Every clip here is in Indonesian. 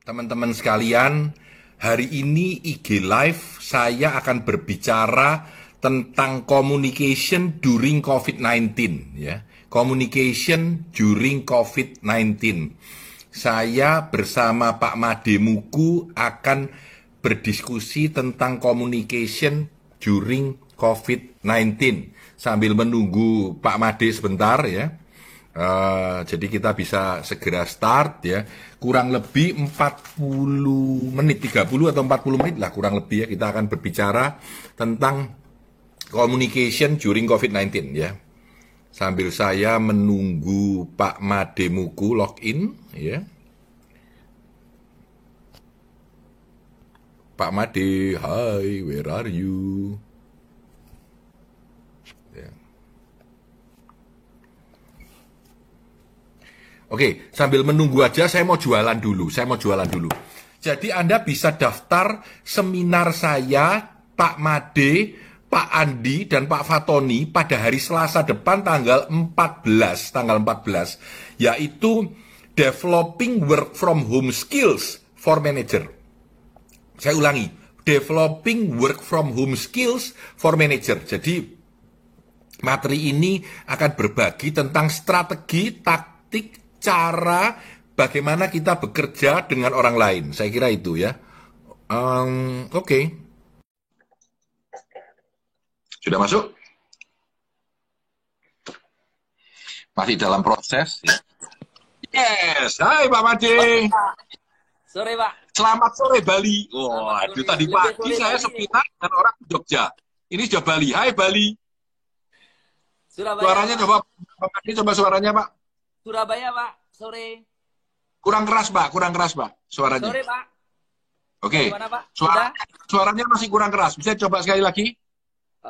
Teman-teman sekalian, hari ini IG Live saya akan berbicara tentang communication during COVID-19 ya. Communication during COVID-19. Saya bersama Pak Made Muku akan berdiskusi tentang communication during COVID-19 sambil menunggu Pak Made sebentar ya. Jadi kita bisa segera start ya. Kurang lebih 40 menit, 30 atau 40 menit lah kurang lebih ya, kita akan berbicara tentang communication during COVID-19 ya. Sambil saya menunggu Pak Made Muku login ya. Pak Made, hi, where are you? Oke, sambil menunggu aja saya mau jualan dulu. Jadi Anda bisa daftar seminar saya, Pak Made, Pak Andi, dan Pak Fatoni pada hari Selasa depan tanggal 14, yaitu Developing Work from Home Skills for Manager. Saya ulangi, Developing Work from Home Skills for Manager. Jadi materi ini akan berbagi tentang strategi, taktik, cara bagaimana kita bekerja dengan orang lain. Saya kira itu ya. Oke. Sudah masuk? Masih dalam proses. Yes. Hai Pak Made. Sore Pak. Selamat sore Bali. Waduh, tadi pagi saya seminar dengan orang di Jogja. Ini sudah Bali. Hai Bali. Surabaya. Suaranya Pak. coba Pak Made, coba suaranya Pak. Surabaya Pak, sore. Kurang keras Pak suaranya. Sore Pak. Oke. Gimana Pak? Suaranya masih kurang keras. Bisa coba sekali lagi?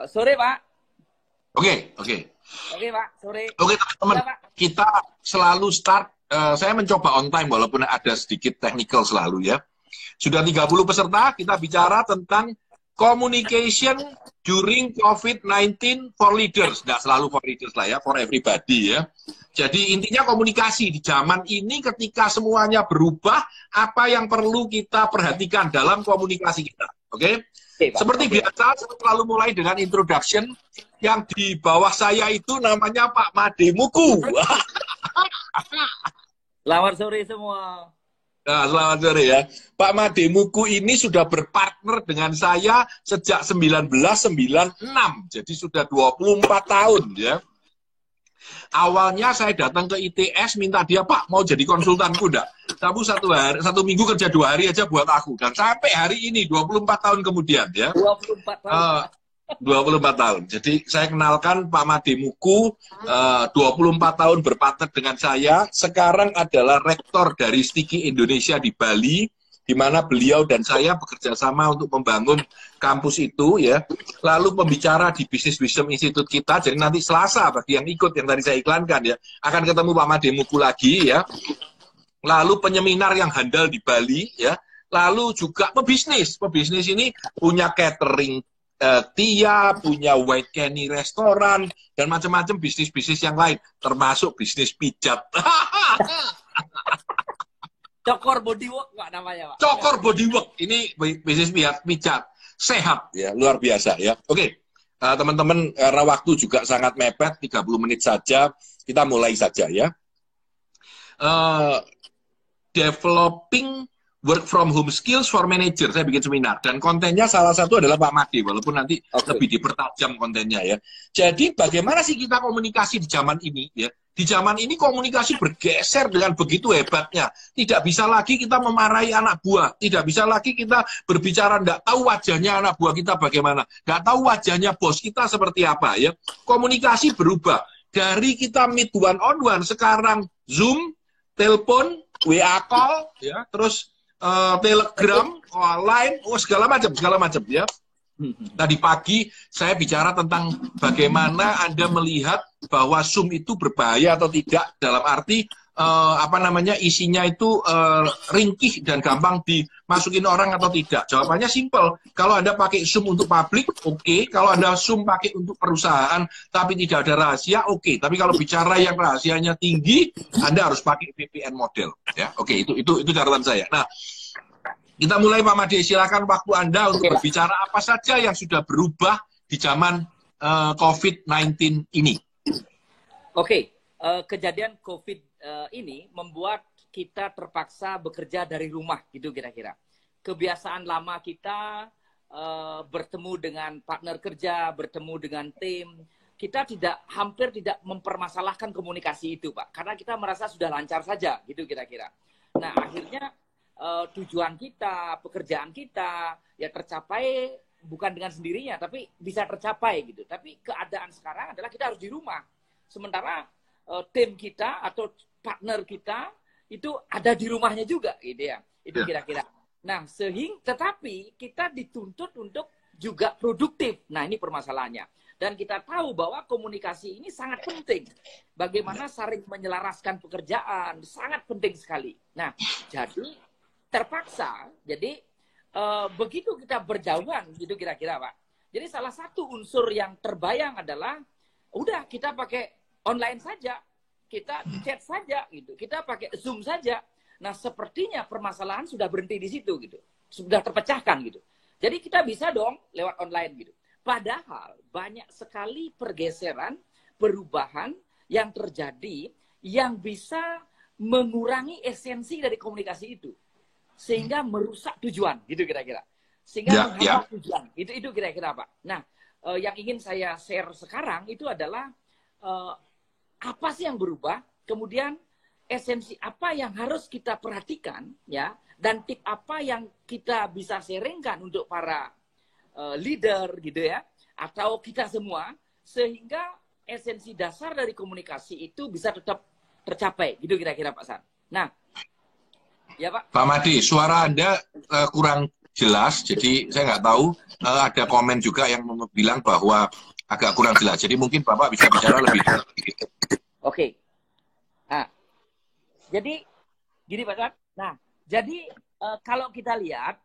Sore Pak. Oke. Oke Pak, sore. Oke teman-teman, Ya, Pak. kita selalu start. Saya mencoba on time walaupun ada sedikit technical selalu ya. Sudah 30 peserta, kita bicara tentang communication during COVID-19 for leaders. Nggak selalu for leaders lah ya, for everybody ya. Jadi intinya komunikasi di zaman ini ketika semuanya berubah, apa yang perlu kita perhatikan dalam komunikasi kita. Oke? Seperti biasa, saya selalu mulai dengan introduction. Yang di bawah saya itu namanya Pak Made Muku. Selamat sore semua. Nah, selamat sore ya. Pak Made Muku ini sudah berpartner dengan saya sejak 1996. Jadi sudah 24 tahun ya. Awalnya saya datang ke ITS minta dia, Pak mau jadi konsultanku enggak? Kamu satu minggu kerja 2 hari aja buat aku. Dan sampai hari ini 24 tahun kemudian ya. 24 tahun. 24 tahun. Jadi saya kenalkan Pak Made Muku, 24 tahun berpartner dengan saya. Sekarang adalah rektor dari Stiki Indonesia di Bali, di mana beliau dan saya bekerja sama untuk membangun kampus itu ya. Lalu pembicara di Business Wisdom Institute kita. Jadi nanti Selasa bagi yang ikut yang tadi saya iklankan ya, akan ketemu Pak Made Muku lagi ya. Lalu penyeminar yang handal di Bali ya. Lalu juga pebisnis. Pebisnis ini punya catering Tia, punya White Canny restoran dan macam-macam bisnis-bisnis yang lain, termasuk bisnis pijat. Cokor Bodywork Pak namanya Pak. Cokor Bodywork, ini bisnis pijat sehat ya, luar biasa ya. Oke, teman-teman, karena waktu juga sangat mepet, 30 menit saja, kita mulai saja ya. Developing Work from Home Skills for Manager, saya bikin seminar dan kontennya salah satu adalah Pak Made, walaupun nanti lebih dipertajam kontennya ya. Jadi bagaimana sih kita komunikasi di zaman ini ya? Di zaman ini komunikasi bergeser dengan begitu hebatnya. Tidak bisa lagi kita memarahi anak buah, tidak bisa lagi kita berbicara nggak tahu wajahnya anak buah kita bagaimana, nggak tahu wajahnya bos kita seperti apa ya. Komunikasi berubah dari kita meet one on one, sekarang Zoom, telepon, WA call ya, terus Telegram, online, segala macam ya. Tadi pagi saya bicara tentang bagaimana Anda melihat bahwa Zoom itu berbahaya atau tidak, dalam arti isinya itu ringkih dan gampang dimasukin orang atau tidak. Jawabannya simple. Kalau Anda pakai Zoom untuk publik, oke. Kalau Anda Zoom pakai untuk perusahaan tapi tidak ada rahasia, oke. Tapi kalau bicara yang rahasianya tinggi, Anda harus pakai VPN model. Ya, oke. Itu catatan saya. Nah, Kita mulai Pak Made, silakan waktu Anda untuk Oke, Pak. berbicara apa saja yang sudah berubah di zaman COVID-19 ini. Oke, kejadian COVID ini membuat kita terpaksa bekerja dari rumah, gitu kira-kira. Kebiasaan lama kita bertemu dengan partner kerja, bertemu dengan tim, kita hampir tidak mempermasalahkan komunikasi itu, Pak. Karena kita merasa sudah lancar saja, gitu kira-kira. Nah, akhirnya tujuan kita, pekerjaan kita, ya tercapai bukan dengan sendirinya, tapi bisa tercapai gitu. Tapi keadaan sekarang adalah kita harus di rumah. Sementara tim kita atau partner kita itu ada di rumahnya juga, gitu ya. Itu kira-kira. Nah, tetapi kita dituntut untuk juga produktif. Nah, ini permasalahannya. Dan kita tahu bahwa komunikasi ini sangat penting. Bagaimana saling menyelaraskan pekerjaan, sangat penting sekali. Nah, jadi terpaksa, jadi begitu kita berjauhan, gitu kira-kira, Pak. Jadi salah satu unsur yang terbayang adalah, udah kita pakai online saja, kita chat saja, gitu. Kita pakai Zoom saja. Nah, sepertinya permasalahan sudah berhenti di situ, gitu. Sudah terpecahkan, gitu. Jadi kita bisa dong lewat online, gitu. Padahal banyak sekali pergeseran, perubahan yang terjadi yang bisa mengurangi esensi dari komunikasi itu. Sehingga merusak tujuan, gitu kira-kira. Sehingga menghambat tujuan. Itu kira-kira, Pak. Nah, yang ingin saya share sekarang itu adalah apa sih yang berubah, kemudian esensi apa yang harus kita perhatikan, ya, dan tip apa yang kita bisa sharingkan untuk para leader, gitu ya, atau kita semua, sehingga esensi dasar dari komunikasi itu bisa tetap tercapai, gitu kira-kira, Pak San. Nah, ya Pak. Pak Made, suara Anda kurang jelas, jadi saya nggak tahu. Ada komen juga yang bilang bahwa agak kurang jelas. Jadi mungkin Bapak bisa bicara lebih jelas. Oke. Nah, jadi gini Pak San. Nah, jadi kalau kita lihat,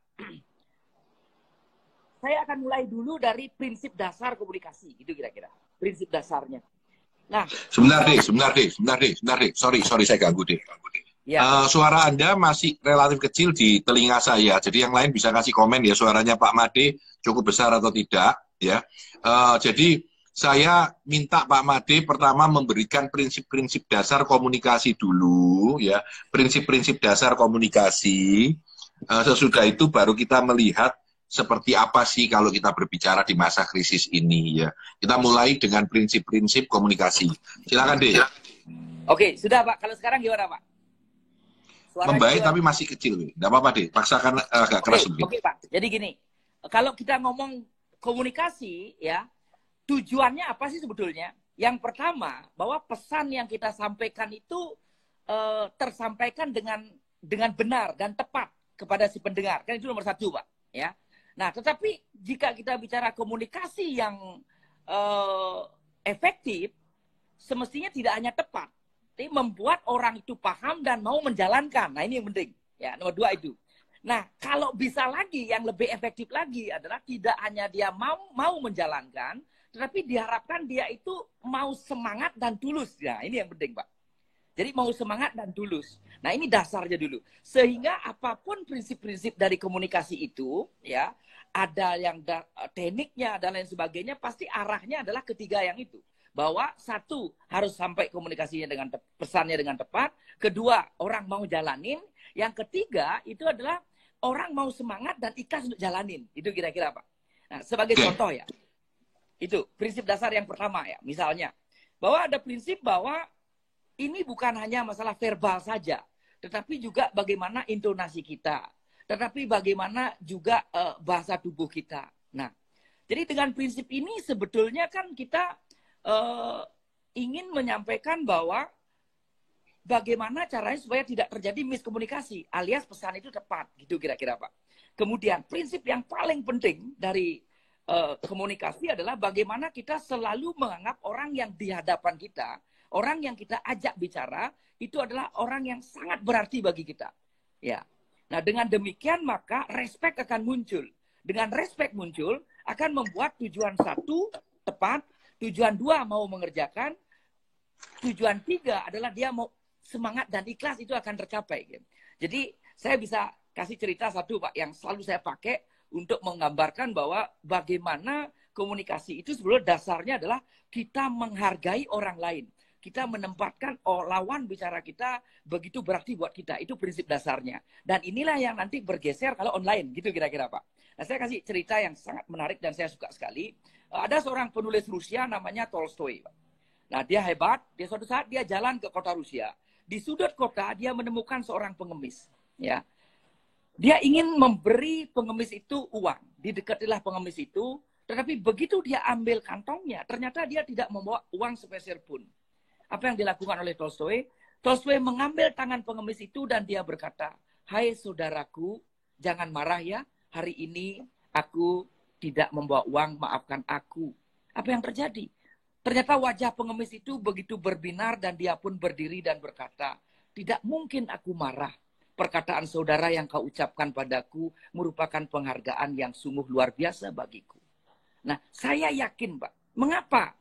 saya akan mulai dulu dari prinsip dasar komunikasi, gitu kira-kira. Prinsip dasarnya. Nah, sebentar deh. Sorry saya ganggu deh. Ya. Suara Anda masih relatif kecil di telinga saya, jadi yang lain bisa kasih komen ya, suaranya Pak Made cukup besar atau tidak, ya. Jadi saya minta Pak Made pertama memberikan prinsip-prinsip dasar komunikasi dulu, ya, prinsip-prinsip dasar komunikasi. Sesudah itu baru kita melihat seperti apa sih kalau kita berbicara di masa krisis ini, ya. Kita mulai dengan prinsip-prinsip komunikasi. Silakan deh. Oke, sudah Pak. Kalau sekarang gimana Pak? Membaik tapi masih kecil, tidak apa-apa deh, paksakan agak keras sedikit. Oke Pak, jadi gini, kalau kita ngomong komunikasi, ya, tujuannya apa sih sebetulnya? Yang pertama, bahwa pesan yang kita sampaikan itu tersampaikan dengan benar dan tepat kepada si pendengar, kan itu nomor satu Pak, ya. Nah, tetapi jika kita bicara komunikasi yang efektif, semestinya tidak hanya tepat, tapi membuat orang itu paham dan mau menjalankan. Nah, ini yang penting. Ya, nomor dua itu. Nah, kalau bisa lagi, yang lebih efektif lagi adalah tidak hanya dia mau menjalankan, tetapi diharapkan dia itu mau semangat dan tulus. Ya, ini yang penting, Pak. Jadi mau semangat dan tulus. Nah, ini dasarnya dulu. Sehingga apapun prinsip-prinsip dari komunikasi itu, ya, ada yang tekniknya dan lain sebagainya, pasti arahnya adalah ketiga yang itu. Bahwa satu, harus sampai komunikasinya dengan pesannya dengan tepat. Kedua, orang mau jalanin. Yang ketiga, itu adalah orang mau semangat dan ikhlas untuk jalanin. Itu kira-kira, Pak. Nah, sebagai contoh ya. Itu prinsip dasar yang pertama ya. Misalnya, bahwa ada prinsip bahwa ini bukan hanya masalah verbal saja. Tetapi juga bagaimana intonasi kita. Tetapi bagaimana juga bahasa tubuh kita. Nah, jadi dengan prinsip ini sebetulnya kan kita ingin menyampaikan bahwa bagaimana caranya supaya tidak terjadi miskomunikasi, alias pesan itu tepat, gitu kira-kira Pak. Kemudian prinsip yang paling penting dari komunikasi adalah bagaimana kita selalu menganggap orang yang di hadapan kita, orang yang kita ajak bicara, itu adalah orang yang sangat berarti bagi kita. Ya. Nah, dengan demikian maka respect akan muncul. Dengan respect muncul akan membuat tujuan satu tepat, tujuan dua mau mengerjakan, tujuan tiga adalah dia mau semangat dan ikhlas, itu akan tercapai. Jadi saya bisa kasih cerita satu Pak, yang selalu saya pakai untuk menggambarkan bahwa bagaimana komunikasi itu sebenarnya dasarnya adalah kita menghargai orang lain. Kita menempatkan lawan bicara kita begitu berarti buat kita. Itu prinsip dasarnya. Dan inilah yang nanti bergeser kalau online, gitu kira-kira Pak. Nah, saya kasih cerita yang sangat menarik dan saya suka sekali. Ada seorang penulis Rusia namanya Tolstoy, Pak. Nah, dia hebat. Dia suatu saat dia jalan ke kota Rusia. Di sudut kota dia menemukan seorang pengemis. Ya, dia ingin memberi pengemis itu uang. Didekatilah pengemis itu. Tetapi begitu dia ambil kantongnya, ternyata dia tidak membawa uang sepeser pun. Apa yang dilakukan oleh Tolstoy? Tolstoy mengambil tangan pengemis itu dan dia berkata, "Hai saudaraku, jangan marah ya. Hari ini aku tidak membawa uang, maafkan aku." Apa yang terjadi? Ternyata wajah pengemis itu begitu berbinar dan dia pun berdiri dan berkata, "Tidak mungkin aku marah. Perkataan saudara yang kau ucapkan padaku merupakan penghargaan yang sungguh luar biasa bagiku." Nah, saya yakin, Pak. Mengapa?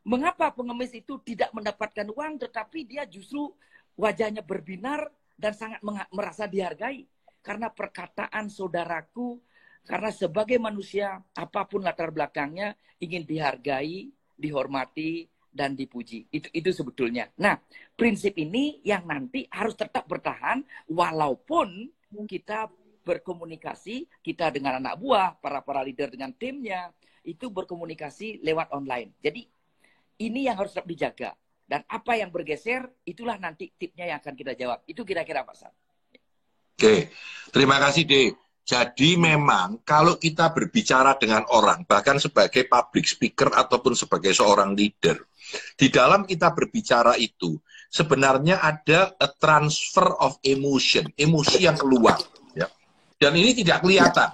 Mengapa pengemis itu tidak mendapatkan uang, tetapi dia justru wajahnya berbinar dan sangat merasa dihargai? Karena perkataan saudaraku, karena sebagai manusia, apapun latar belakangnya, ingin dihargai, dihormati, dan dipuji. Itu sebetulnya. Nah, prinsip ini yang nanti harus tetap bertahan, walaupun kita berkomunikasi, kita dengan anak buah, para leader dengan timnya, itu berkomunikasi lewat online. Jadi ini yang harus tetap dijaga. Dan apa yang bergeser, itulah nanti tipnya yang akan kita jawab. Itu kira-kira Pak San. Oke, terima kasih Dave. Jadi memang kalau kita berbicara dengan orang, bahkan sebagai public speaker ataupun sebagai seorang leader, di dalam kita berbicara itu, sebenarnya ada a transfer of emotion, emosi yang keluar. Dan ini tidak kelihatan.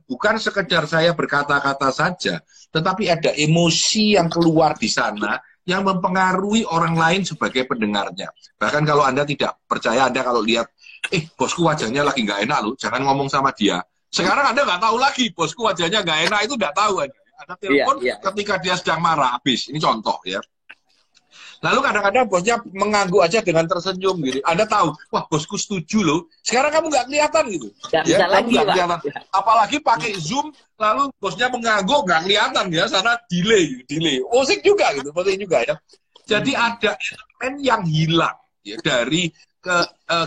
Bukan sekedar saya berkata-kata saja, tetapi ada emosi yang keluar di sana yang mempengaruhi orang lain sebagai pendengarnya. Bahkan kalau Anda tidak percaya, Anda kalau lihat, bosku wajahnya lagi nggak enak loh, jangan ngomong sama dia. Sekarang Anda nggak tahu lagi, bosku wajahnya nggak enak, itu nggak tahu. Ada telepon ketika dia sedang marah, habis. Ini contoh ya. Lalu kadang-kadang bosnya mengangguk aja dengan tersenyum gitu. Anda tahu, wah bosku setuju loh. Sekarang kamu nggak kelihatan gitu. Kamu nggak kelihatan. Apalagi pakai Zoom, lalu bosnya mengangguk nggak kelihatan ya, sana delay. Osik juga gitu, penting juga ya. Jadi ada elemen yang hilang ya, dari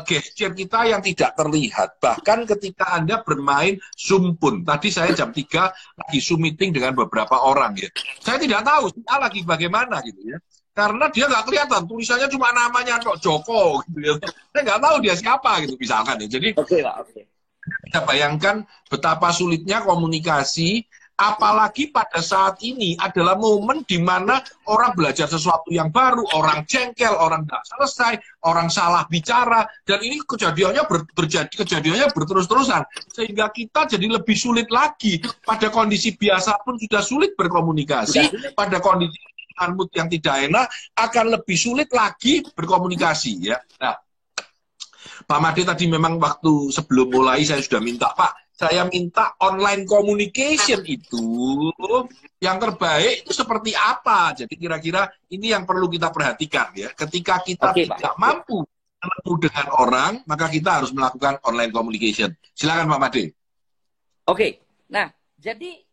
gesture kita yang tidak terlihat. Bahkan ketika Anda bermain Zoom pun. Tadi saya jam 3 lagi Zoom meeting dengan beberapa orang ya. Saya tidak tahu lagi bagaimana gitu ya. Karena dia nggak kelihatan, tulisannya cuma namanya kok Joko gitu ya. Saya nggak tahu dia siapa gitu misalkan ya. Jadi kita bayangkan betapa sulitnya komunikasi, apalagi pada saat ini adalah momen di mana orang belajar sesuatu yang baru, orang jengkel, orang nggak selesai, orang salah bicara, dan ini kejadiannya berterus-terusan, sehingga kita jadi lebih sulit lagi. Pada kondisi biasa pun sudah sulit berkomunikasi, pada kondisi mood yang tidak enak akan lebih sulit lagi berkomunikasi ya. Nah, Pak Made tadi memang waktu sebelum mulai saya sudah minta, Pak, saya minta online communication itu yang terbaik itu seperti apa. Jadi kira-kira ini yang perlu kita perhatikan ya. Ketika kita tidak mampu bertemu dengan orang, maka kita harus melakukan online communication. Silakan Pak Made. Nah, jadi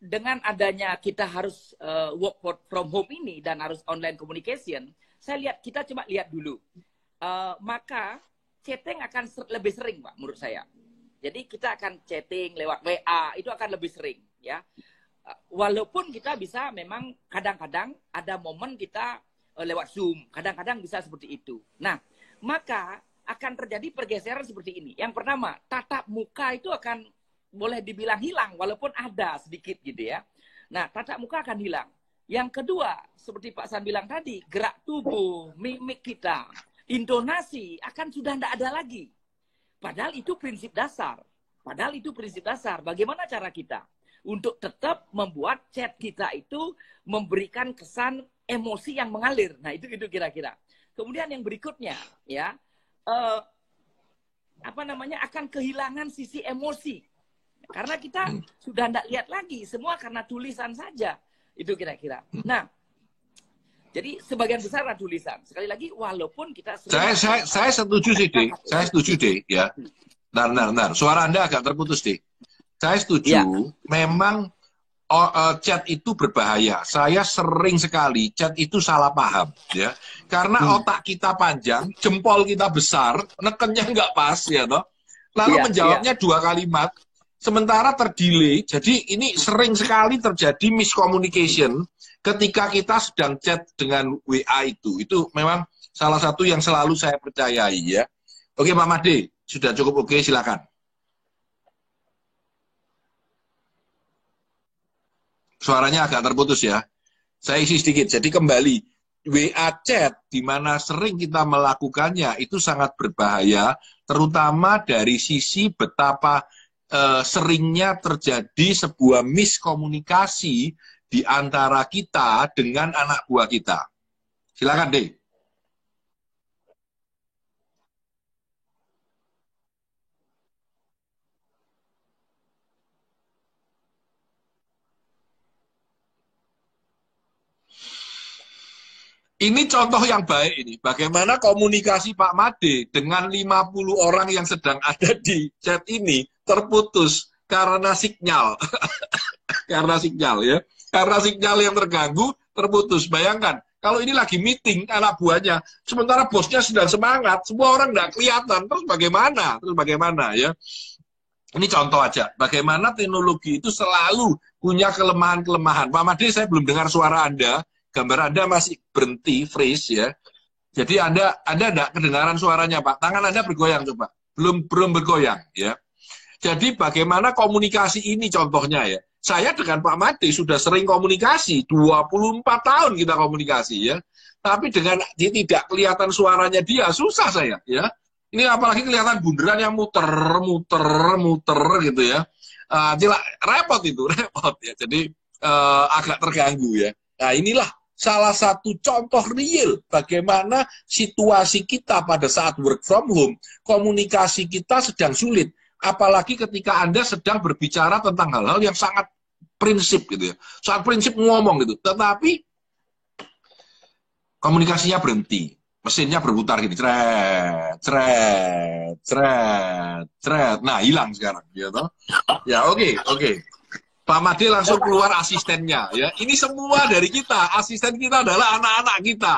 dengan adanya kita harus work from home ini dan harus online communication, kita coba lihat dulu. Maka chatting akan lebih sering, Pak, menurut saya. Jadi kita akan chatting lewat WA, itu akan lebih sering, ya. Walaupun kita bisa memang kadang-kadang ada momen kita lewat Zoom, kadang-kadang bisa seperti itu. Nah, maka akan terjadi pergeseran seperti ini. Yang pertama, tatap muka itu akan boleh dibilang hilang, walaupun ada sedikit gitu ya. Nah, tatap muka akan hilang. Yang kedua, seperti Pak San bilang tadi, gerak tubuh, mimik kita, intonasi akan sudah tidak ada lagi. Padahal itu prinsip dasar. Bagaimana cara kita untuk tetap membuat chat kita itu memberikan kesan emosi yang mengalir. Nah, itu kira-kira. Kemudian yang berikutnya, ya, akan kehilangan sisi emosi. Karena kita sudah tidak lihat lagi, semua karena tulisan saja. Itu kira-kira. Nah, jadi sebagian besar adalah tulisan. Sekali lagi, walaupun kita... Saya setuju sih, Dek. Saya setuju, Dek. Ya. Bentar. Suara Anda agak terputus, deh. Saya setuju, Ya. memang chat itu berbahaya. Saya sering sekali chat itu salah paham, ya. Karena otak kita panjang, jempol kita besar, nekennya nggak pas, ya toh. Lalu Iya, menjawabnya 2 kalimat, sementara terdelay. Jadi ini sering sekali terjadi miscommunication ketika kita sedang chat dengan WA itu. Itu memang salah satu yang selalu saya percayai, ya. Oke, Pak Made, sudah cukup oke, silakan. Suaranya agak terputus ya. Saya isi sedikit. Jadi kembali, WA chat di mana sering kita melakukannya itu sangat berbahaya, terutama dari sisi betapa seringnya terjadi sebuah miskomunikasi di antara kita dengan anak buah kita. Silakan, deh. Ini contoh yang baik ini. Bagaimana komunikasi Pak Made dengan 50 orang yang sedang ada di chat ini terputus karena sinyal. Karena sinyal, ya. Karena sinyal yang terganggu, terputus. Bayangkan, kalau ini lagi meeting anak buahnya, sementara bosnya sedang semangat, semua orang nggak kelihatan. Terus bagaimana? Ya. Ini contoh aja. Bagaimana teknologi itu selalu punya kelemahan-kelemahan. Pak Made, saya belum dengar suara Anda. Gambar Anda masih berhenti, freeze, ya. Jadi Anda tidak kedengaran suaranya, Pak. Tangan Anda bergoyang, coba. Belum bergoyang, ya. Jadi bagaimana komunikasi ini contohnya, ya. Saya dengan Pak Made sudah sering komunikasi, 24 tahun kita komunikasi, ya. Tapi dengan tidak kelihatan suaranya dia, susah saya, ya. Ini apalagi kelihatan bunderan yang muter gitu, ya. Repot itu, repot, ya. Jadi agak terganggu, ya. Nah, inilah salah satu contoh real bagaimana situasi kita pada saat work from home, komunikasi kita sedang sulit. Apalagi ketika Anda sedang berbicara tentang hal-hal yang sangat prinsip gitu, ya. Sangat prinsip ngomong gitu. Tetapi komunikasinya berhenti. Mesinnya berputar gitu. Cret. Nah, hilang sekarang, gitu. Ya, oke. Pak Made langsung keluar asistennya, ya. Ini semua dari kita. Asisten kita adalah anak-anak kita.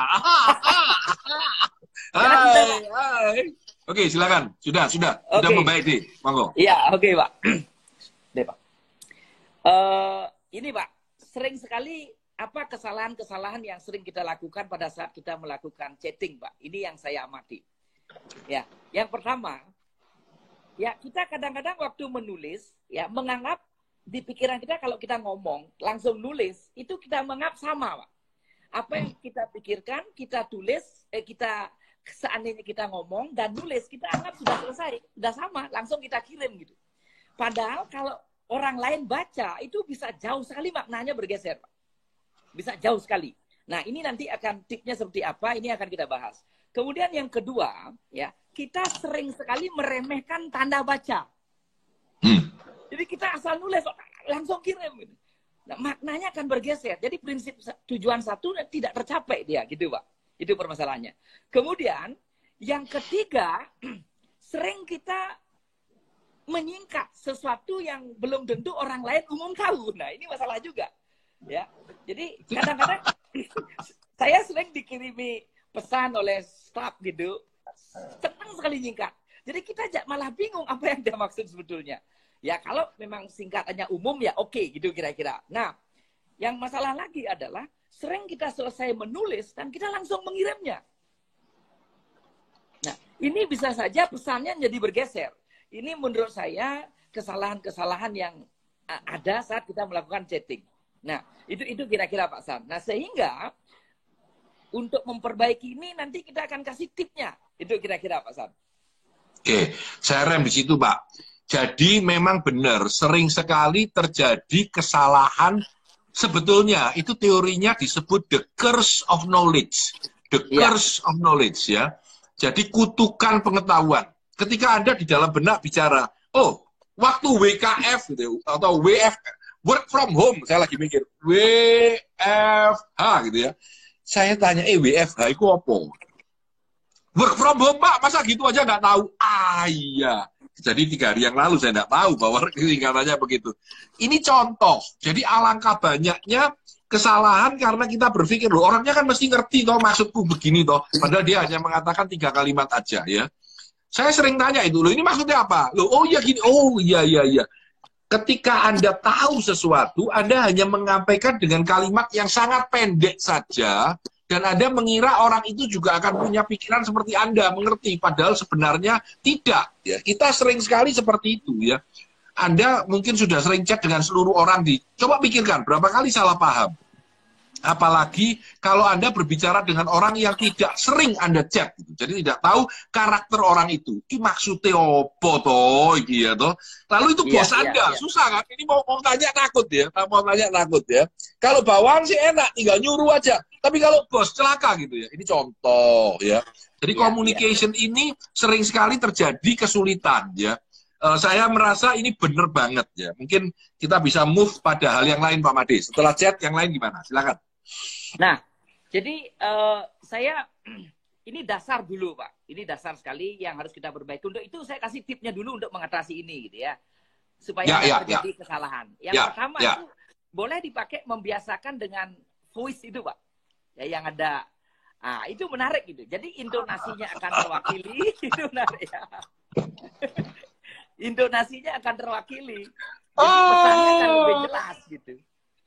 Hai. Oke, silakan. Sudah membaik, deh. Monggo. Iya, oke, Pak. Deh, Pak. Ini, Pak, sering sekali apa kesalahan-kesalahan yang sering kita lakukan pada saat kita melakukan chatting, Pak. Ini yang saya amati. Ya, yang pertama, ya kita kadang-kadang waktu menulis, ya menganggap di pikiran kita kalau kita ngomong langsung nulis itu kita menganggap sama, Pak. Apa yang kita pikirkan kita tulis, kita seandainya kita ngomong dan nulis kita anggap sudah selesai, sudah sama, langsung kita kirim gitu. Padahal kalau orang lain baca itu bisa jauh sekali maknanya bergeser, Pak. Bisa jauh sekali. Nah, ini nanti akan tipnya seperti apa, ini akan kita bahas. Kemudian yang kedua, ya kita sering sekali meremehkan tanda baca. Jadi kita asal nulis langsung kirim. Nah, maknanya akan bergeser. Jadi prinsip tujuan satu tidak tercapai dia, gitu, Pak. Itu permasalahannya. Kemudian yang ketiga, sering kita menyingkat sesuatu yang belum tentu orang lain umum tahu. Nah, ini masalah juga, ya. Jadi kadang-kadang saya sering dikirimi pesan oleh staf gitu, senang sekali nyingkat. Jadi kita malah bingung apa yang dia maksud sebetulnya. Ya kalau memang singkatannya umum ya oke, gitu kira-kira. Nah, yang masalah lagi adalah sering kita selesai menulis dan kita langsung mengirimnya. Nah, ini bisa saja pesannya jadi bergeser. Ini menurut saya kesalahan-kesalahan yang ada saat kita melakukan chatting. Nah, itu kira-kira Pak San. Nah, sehingga untuk memperbaiki ini nanti kita akan kasih tipnya. Itu kira-kira Pak San. Oke, saya rem di situ, Pak. Jadi memang benar, sering sekali terjadi kesalahan. Sebetulnya itu teorinya disebut the curse of knowledge. The curse of knowledge, ya. Jadi kutukan pengetahuan. Ketika Anda di dalam benak bicara, oh, waktu WKF gitu, atau WF, work from home, saya lagi mikir, WFH gitu ya. Saya tanya, WFH itu apa? Work from home, Pak, masa gitu aja nggak tahu? Ah, iya. Jadi 3 hari yang lalu saya tidak tahu bahwa singkatannya begitu. Ini contoh. Jadi alangkah banyaknya kesalahan karena kita berpikir, loh orangnya kan mesti ngerti toh maksudku begini toh. Padahal dia hanya mengatakan 3 kalimat aja ya. Saya sering tanya itu, loh ini maksudnya apa? Loh, oh ya gini, oh iya iya iya. Ketika Anda tahu sesuatu, Anda hanya menyampaikan dengan kalimat yang sangat pendek saja, dan Anda mengira orang itu juga akan punya pikiran seperti Anda, mengerti. Padahal sebenarnya tidak. Ya. Kita sering sekali seperti itu. Ya. Anda mungkin sudah sering chat dengan seluruh orang. Coba pikirkan, berapa kali salah paham. Apalagi kalau Anda berbicara dengan orang yang tidak sering Anda chat. Gitu. Jadi tidak tahu karakter orang itu. Ini maksudnya apa toh? Gitu, toh. Lalu itu bos Anda. Susah kan? Ini mau tanya takut ya. Mau tanya takut ya. Kalau bawaan sih enak, tinggal nyuruh aja. Tapi kalau bos celaka gitu ya. Ini contoh ya. Jadi communication ini sering sekali terjadi kesulitan ya. Saya merasa ini benar banget ya. Mungkin kita bisa move pada hal yang lain Pak Made. Setelah chat yang lain gimana? Silakan. Nah, jadi saya ini dasar dulu Pak. Ini dasar sekali yang harus kita perbaiki. Untuk itu saya kasih tipnya dulu untuk mengatasi ini gitu ya. Supaya tidak terjadi kesalahan. Yang pertama itu boleh dipakai membiasakan dengan voice itu Pak. Ya, yang ada, itu menarik gitu. Jadi intonasinya akan terwakili, itu menarik ya. Intonasinya akan terwakili. Jadi pesannya akan lebih jelas gitu.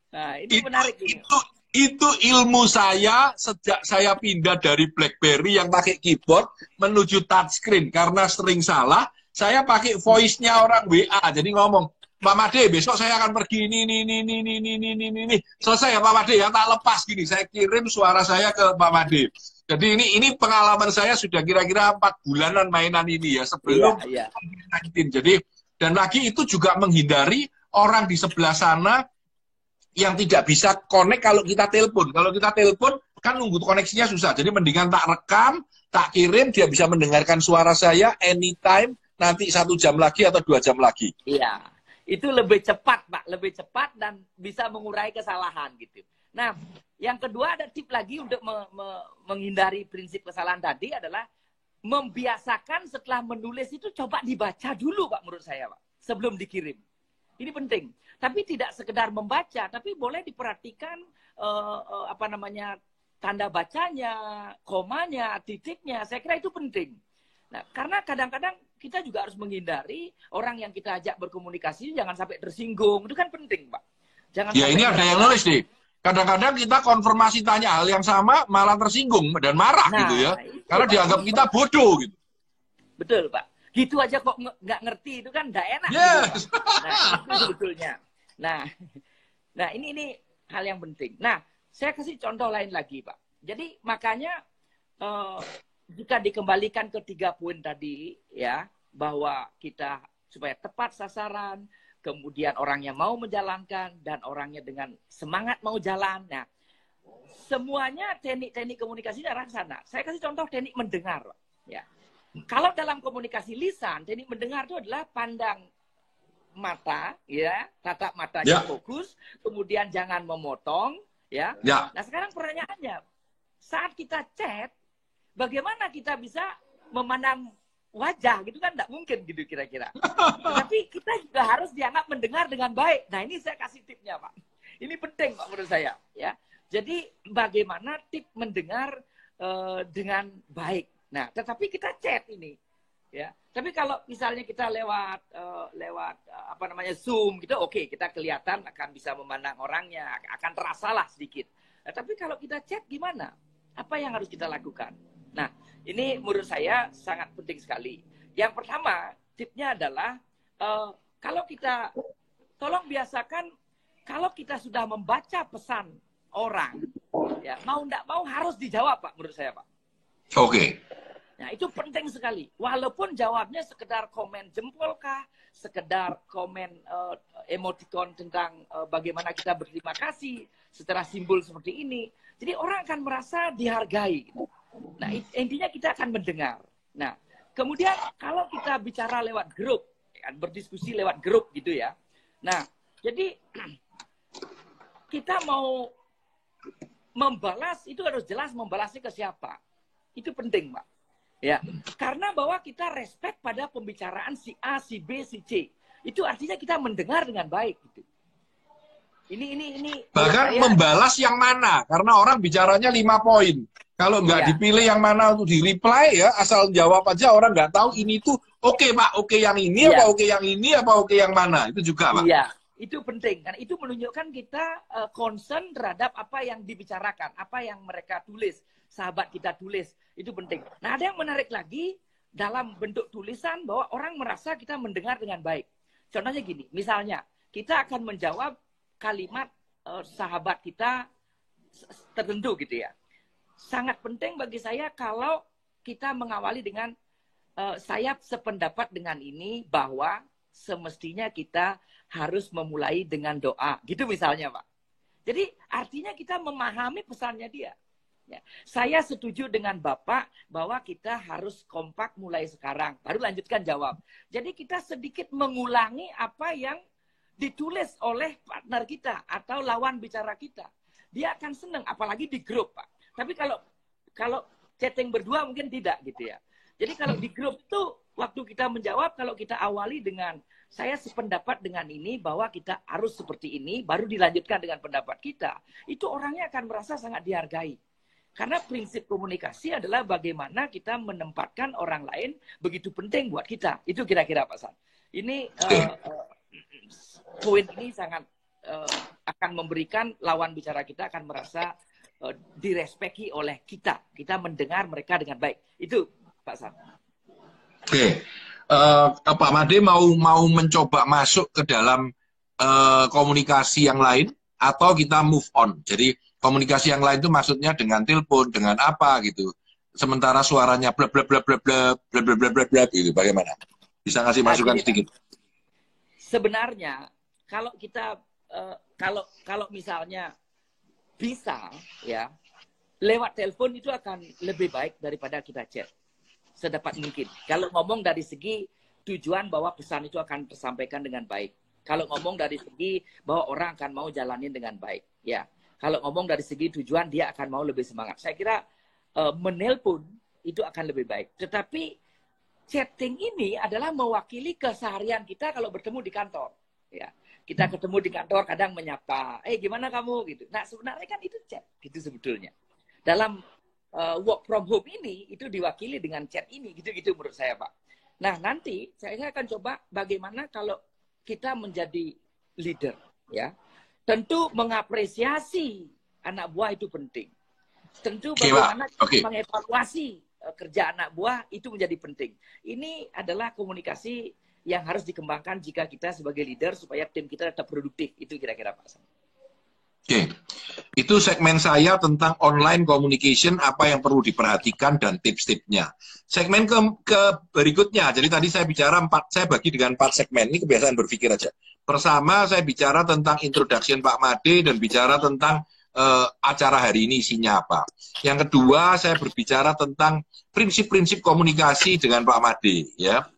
Nah, ini menarik ini. Itu ilmu saya sejak saya pindah dari BlackBerry yang pakai keyboard menuju touchscreen. Karena sering salah, saya pakai voice-nya orang WA. Jadi ngomong, Pak Made, besok saya akan pergi ini. Selesai ya Pak Made, ya tak lepas gini. Saya kirim suara saya ke Pak Made. Jadi ini pengalaman saya sudah kira-kira 4 bulanan mainan ini ya sebelum COVID-19. Jadi dan lagi itu juga menghindari orang di sebelah sana yang tidak bisa connect kalau kita telepon. Kalau kita telepon kan nunggu koneksinya susah. Jadi mendingan tak rekam, tak kirim, dia bisa mendengarkan suara saya anytime, nanti 1 jam lagi atau 2 jam lagi. Iya, itu lebih cepat Pak, lebih cepat dan bisa mengurai kesalahan gitu. Nah, yang kedua ada tip lagi untuk menghindari prinsip kesalahan tadi adalah membiasakan setelah menulis itu coba dibaca dulu Pak menurut saya Pak, sebelum dikirim. Ini penting. Tapi tidak sekedar membaca, tapi boleh diperhatikan tanda bacanya, komanya, titiknya. Saya kira itu penting. Nah, karena kadang-kadang kita juga harus menghindari orang yang kita ajak berkomunikasi jangan sampai tersinggung. Itu kan penting, Pak. Jangan ya ini ada yang nulis nih. Kadang-kadang kita konfirmasi tanya hal yang sama malah tersinggung dan marah gitu ya. Karena dianggap kita bodoh gitu. Betul, Pak. Gitu aja kok nggak ngerti itu kan nggak enak. Gitu, nah, itu sebetulnya. Nah, ini hal yang penting. Nah, saya kasih contoh lain lagi, Pak. Jadi makanya jika dikembalikan ke 3 poin tadi, ya, bahwa kita supaya tepat sasaran, kemudian orangnya mau menjalankan dan orangnya dengan semangat mau jalan. Nah, semuanya teknik-teknik komunikasinya arah sana. Saya kasih contoh teknik mendengar, Pak. Ya. Kalau dalam komunikasi lisan, teknik mendengar itu adalah pandang mata, ya, tatap matanya fokus, kemudian jangan memotong, ya. Nah, sekarang pertanyaannya, saat kita chat, bagaimana kita bisa memandang wajah gitu kan tidak mungkin gitu kira-kira. Tapi kita juga harus dianggap mendengar dengan baik. Nah, ini saya kasih tipnya, Pak. Ini penting, Pak, menurut saya, ya. Jadi bagaimana tip mendengar dengan baik. Nah, tetapi kita chat ini, ya. Tapi kalau misalnya kita lewat Zoom gitu, oke, kita kelihatan akan bisa memandang orangnya, akan terasalah sedikit. Nah, tapi kalau kita chat gimana? Apa yang harus kita lakukan? Nah, ini menurut saya sangat penting sekali. Yang pertama, tipnya adalah kalau kita tolong biasakan kalau kita sudah membaca pesan orang, ya mau tidak mau harus dijawab, Pak, menurut saya, Pak. Oke. Nah, itu penting sekali. Walaupun jawabnya sekedar komen jempol kah, sekedar komen emoticon tentang bagaimana kita berterima kasih setelah simbol seperti ini. Jadi orang akan merasa dihargai. Nah, intinya kita akan mendengar. Nah, kemudian kalau kita bicara lewat grup, kan, berdiskusi lewat grup gitu ya. Nah, jadi kita mau membalas, itu harus jelas membalasnya ke siapa. Itu penting, Pak. Ya, karena bahwa kita respect pada pembicaraan si A, si B, si C. Itu artinya kita mendengar dengan baik gitu. Ini bahkan saya, membalas yang mana, karena orang bicaranya 5 poin. Kalau nggak dipilih yang mana untuk di-reply ya, asal jawab aja, orang nggak tahu ini tuh oke Pak, oke yang ini, apa oke yang ini, apa oke yang mana. Itu juga Pak. Iya, itu penting. Karena itu menunjukkan kita concern terhadap apa yang dibicarakan, apa yang mereka tulis, sahabat kita tulis. Itu penting. Nah, ada yang menarik lagi dalam bentuk tulisan bahwa orang merasa kita mendengar dengan baik. Contohnya gini, misalnya kita akan menjawab kalimat sahabat kita tertentu gitu ya. Sangat penting bagi saya kalau kita mengawali dengan saya sependapat dengan ini bahwa semestinya kita harus memulai dengan doa. Gitu misalnya, Pak. Jadi artinya kita memahami pesannya dia. Ya. Saya setuju dengan Bapak bahwa kita harus kompak mulai sekarang. Baru lanjutkan jawab. Jadi kita sedikit mengulangi apa yang ditulis oleh partner kita atau lawan bicara kita. Dia akan senang, apalagi di grup, Pak. Tapi kalau chatting berdua mungkin tidak gitu ya. Jadi kalau di grup tuh waktu kita menjawab, kalau kita awali dengan saya sependapat dengan ini bahwa kita harus seperti ini, baru dilanjutkan dengan pendapat kita, itu orangnya akan merasa sangat dihargai. Karena prinsip komunikasi adalah bagaimana kita menempatkan orang lain begitu penting buat kita. Itu kira-kira Pak San. Ini poin ini sangat akan memberikan lawan bicara kita akan merasa direspeki oleh kita. Kita mendengar mereka dengan baik. Itu Pak San. Oke. Pak Made mau mencoba masuk ke dalam komunikasi yang lain atau kita move on. Jadi komunikasi yang lain itu maksudnya dengan telepon, dengan apa gitu. Sementara suaranya blab blab blab blab blab blab blab blab blab gitu. Bagaimana? Bisa ngasih masukan sedikit? Sebenarnya kalau kita kalau misalnya bisa ya lewat telepon itu akan lebih baik daripada kita chat sedapat mungkin. Kalau ngomong dari segi tujuan bahwa pesan itu akan tersampaikan dengan baik. Kalau ngomong dari segi bahwa orang akan mau jalanin dengan baik, ya. Kalau ngomong dari segi tujuan dia akan mau lebih semangat. Saya kira menelpon itu akan lebih baik. Tetapi chatting ini adalah mewakili keseharian kita kalau bertemu di kantor, ya. Kita ketemu di kantor kadang menyapa, gimana kamu gitu. Nah sebenarnya kan itu chat gitu sebetulnya. Dalam work from home ini itu diwakili dengan chat ini gitu-gitu menurut saya Pak. Nah nanti saya akan coba bagaimana kalau kita menjadi leader ya. Tentu mengapresiasi anak buah itu penting. Tentu bagaimana kita mengevaluasi kerja anak buah itu menjadi penting. Ini adalah komunikasi yang harus dikembangkan jika kita sebagai leader supaya tim kita tetap produktif. Itu kira-kira Pak Sam. Oke, itu segmen saya tentang online communication, apa yang perlu diperhatikan dan tips-tipsnya. Segmen ke berikutnya, jadi tadi saya bicara saya bagi dengan 4 segmen, ini kebiasaan berpikir aja. Pertama, saya bicara tentang introduction Pak Made dan bicara tentang acara hari ini isinya apa. Yang kedua, saya berbicara tentang prinsip-prinsip komunikasi dengan Pak Made, ya.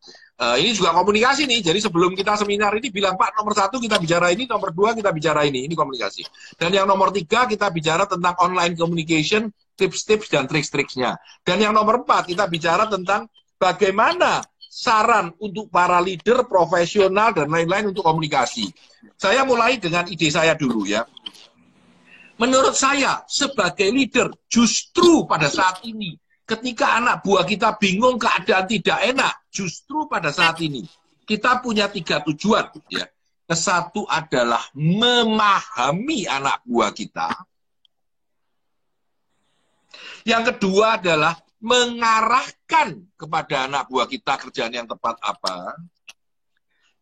Ini juga komunikasi nih, jadi sebelum kita seminar ini bilang, Pak, nomor 1 kita bicara ini, nomor 2 kita bicara ini komunikasi. Dan yang nomor 3 kita bicara tentang online communication, tips-tips dan trik-triknya. Dan yang nomor 4 kita bicara tentang bagaimana saran untuk para leader, profesional, dan lain-lain untuk komunikasi. Saya mulai dengan ide saya dulu ya. Menurut saya, sebagai leader, justru pada saat ini, ketika anak buah kita bingung keadaan tidak enak, justru pada saat ini kita punya 3 tujuan. Ya. Satu adalah memahami anak buah kita. Yang kedua adalah mengarahkan kepada anak buah kita kerjaan yang tepat apa.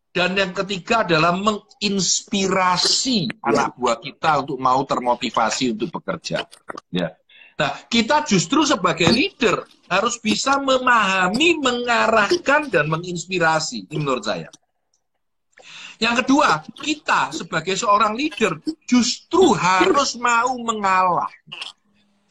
Dan yang ketiga adalah menginspirasi anak buah kita untuk mau termotivasi untuk bekerja. Ya. Nah, kita justru sebagai leader harus bisa memahami, mengarahkan, dan menginspirasi. Ini menurut saya. Yang kedua, kita sebagai seorang leader justru harus mau mengalah.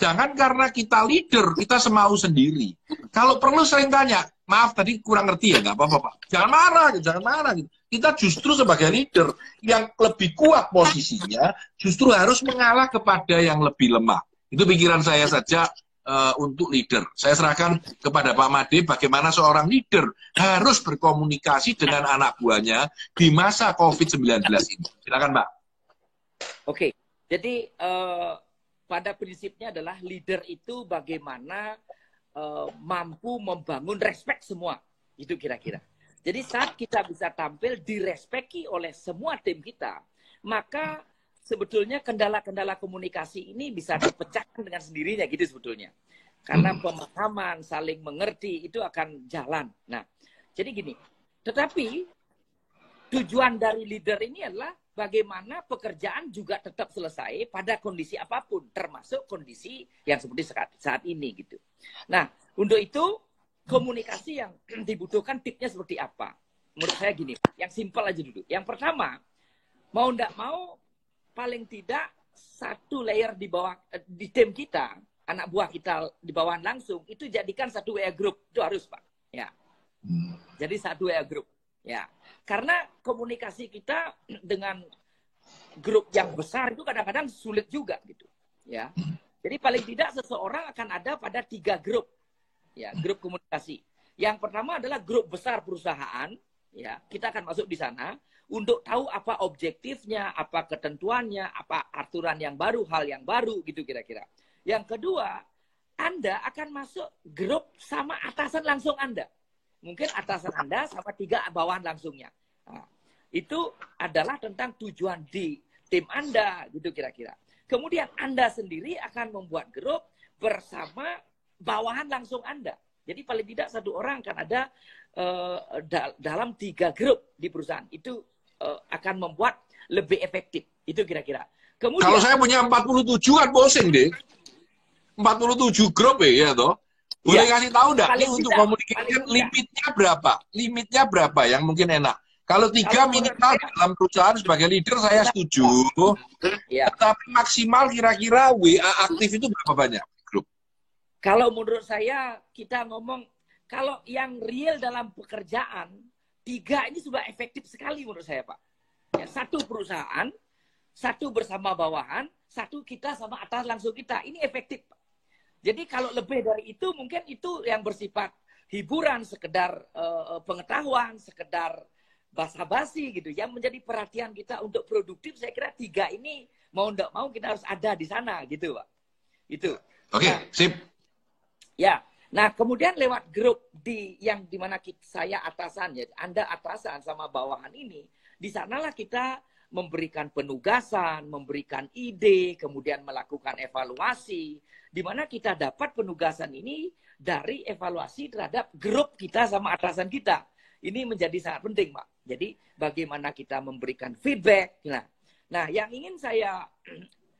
Jangan karena kita leader, kita semau sendiri. Kalau perlu sering tanya, maaf tadi kurang ngerti ya, nggak apa-apa Pak. Jangan marah, jangan marah. Kita justru sebagai leader yang lebih kuat posisinya, justru harus mengalah kepada yang lebih lemah. Itu pikiran saya saja untuk leader. Saya serahkan kepada Pak Made bagaimana seorang leader harus berkomunikasi dengan anak buahnya di masa COVID-19 ini. Silakan, Pak. Oke, jadi pada prinsipnya adalah leader itu bagaimana mampu membangun respect semua. Itu kira-kira. Jadi saat kita bisa tampil direspeki oleh semua tim kita, maka sebetulnya kendala-kendala komunikasi ini bisa dipecahkan dengan sendirinya gitu sebetulnya. Karena pemahaman, saling mengerti itu akan jalan. Nah, jadi gini. Tetapi tujuan dari leader ini adalah bagaimana pekerjaan juga tetap selesai pada kondisi apapun, termasuk kondisi yang seperti saat ini gitu. Nah, untuk itu komunikasi yang dibutuhkan tipnya seperti apa? Menurut saya gini, yang simpel aja dulu. Yang pertama, mau nggak mau, paling tidak satu layer di bawah di tim kita, anak buah kita di bawahan langsung, itu jadikan satu WA group. Itu harus, Pak. Ya. Jadi satu WA group. Ya. Karena komunikasi kita dengan grup yang besar itu kadang-kadang sulit juga gitu. Ya. Jadi paling tidak seseorang akan ada pada 3 grup. Ya, grup komunikasi. Yang pertama adalah grup besar perusahaan, ya. Kita akan masuk di sana untuk tahu apa objektifnya, apa ketentuannya, apa aturan yang baru, hal yang baru gitu kira-kira. Yang kedua, Anda akan masuk grup sama atasan langsung Anda. Mungkin atasan Anda sama 3 bawahan langsungnya. Nah, itu adalah tentang tujuan di tim Anda gitu kira-kira. Kemudian Anda sendiri akan membuat grup bersama bawahan langsung Anda. Jadi paling tidak satu orang akan ada dalam 3 grup di perusahaan. Itu akan membuat lebih efektif. Itu kira-kira. Kemudian, kalau saya punya 47 kan bosen deh. 47 grup ya toh. Boleh kasih tahu enggak ini untuk komunikasi limitnya berapa? Limitnya berapa yang mungkin enak? Kalau 3 minimal dalam perusahaan sebagai leader saya setuju. Ya. Tapi maksimal kira-kira WA aktif itu berapa banyak? Kalau menurut saya, kita ngomong, kalau yang real dalam pekerjaan, 3 ini sudah efektif sekali menurut saya, Pak. Ya, 1 perusahaan, 1 bersama bawahan, 1 kita sama atas langsung kita. Ini efektif, Pak. Jadi kalau lebih dari itu, mungkin itu yang bersifat hiburan, sekedar pengetahuan, sekedar basa-basi gitu. Yang menjadi perhatian kita untuk produktif, saya kira 3 ini, mau nggak mau kita harus ada di sana gitu, Pak. Itu. Oke, sip. Ya, nah kemudian lewat grup yang dimana saya atasan, ya, Anda atasan sama bawahan ini, di sanalah kita memberikan penugasan, memberikan ide, kemudian melakukan evaluasi, di mana kita dapat penugasan ini dari evaluasi terhadap grup kita sama atasan kita. Ini menjadi sangat penting, Pak. Jadi bagaimana kita memberikan feedback. Nah, yang ingin saya,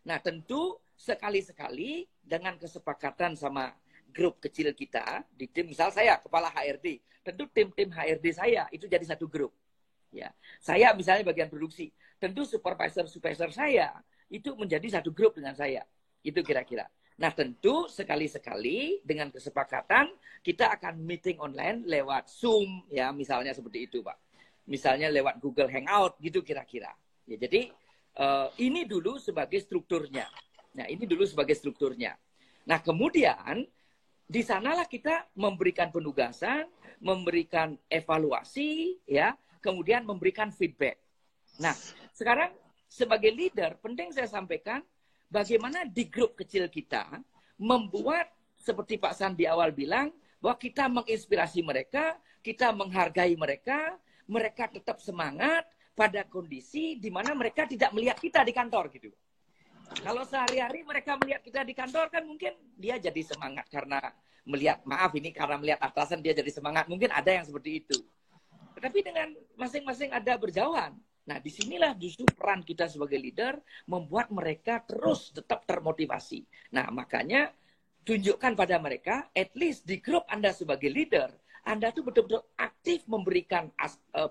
nah tentu sekali-sekali dengan kesepakatan sama grup kecil kita di tim, misal saya kepala HRD, tentu tim HRD saya itu jadi satu grup. Ya, saya misalnya bagian produksi, tentu supervisor saya itu menjadi satu grup dengan saya. Itu kira-kira. Nah, tentu sekali-sekali dengan kesepakatan kita akan meeting online lewat Zoom, ya misalnya seperti itu, Pak. Misalnya lewat Google Hangout, gitu kira-kira. Ya, jadi ini dulu sebagai strukturnya. Nah, ini dulu sebagai strukturnya. Nah, kemudian di sanalah kita memberikan penugasan, memberikan evaluasi, ya, kemudian memberikan feedback. Nah, sekarang sebagai leader, penting saya sampaikan bagaimana di grup kecil kita membuat, seperti Pak Sandi awal bilang, bahwa kita menginspirasi mereka, kita menghargai mereka, mereka tetap semangat pada kondisi di mana mereka tidak melihat kita di kantor gitu. Kalau sehari-hari mereka melihat kita di kantor kan mungkin dia jadi semangat karena melihat, maaf ini karena melihat atasan dia jadi semangat. Mungkin ada yang seperti itu. Tetapi dengan masing-masing ada berjauhan. Nah, disinilah justru peran kita sebagai leader membuat mereka terus tetap termotivasi. Nah, makanya tunjukkan pada mereka, at least di grup Anda sebagai leader, Anda tuh betul-betul aktif memberikan